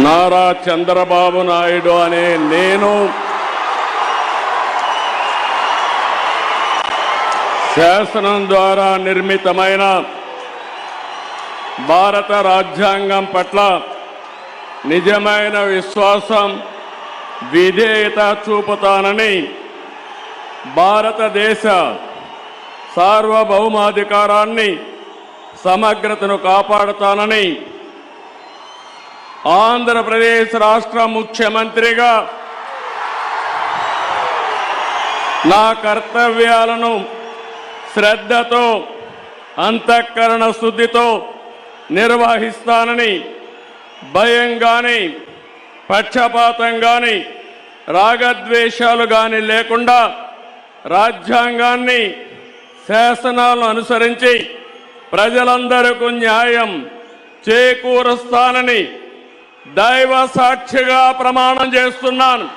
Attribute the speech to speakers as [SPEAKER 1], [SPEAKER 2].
[SPEAKER 1] నారా చంద్రబాబు నాయుడు అనే నేను శాసనం ద్వారా నిర్మితమైన భారత రాజ్యాంగం పట్ల నిజమైన విశ్వాసం విధేయత చూపుతానని భారతదేశ సార్వభౌమాధికారాన్ని సమగ్రతను కాపాడుతానని ఆంధ్రప్రదేశ్ రాష్ట్ర ముఖ్యమంత్రిగా నా కర్తవ్యాలను శ్రద్ధతో అంతఃకరణ శుద్ధితో నిర్వహిస్తానని భయం గాని పక్షపాతం గాని రాగద్వేషాలు గాని లేకుండా రాజ్యాంగాన్ని శాసనాలను అనుసరించి ప్రజలందరికీ న్యాయం చేకూరుస్తానని దైవ సాక్షిగా ప్రమాణం చేస్తున్నాను.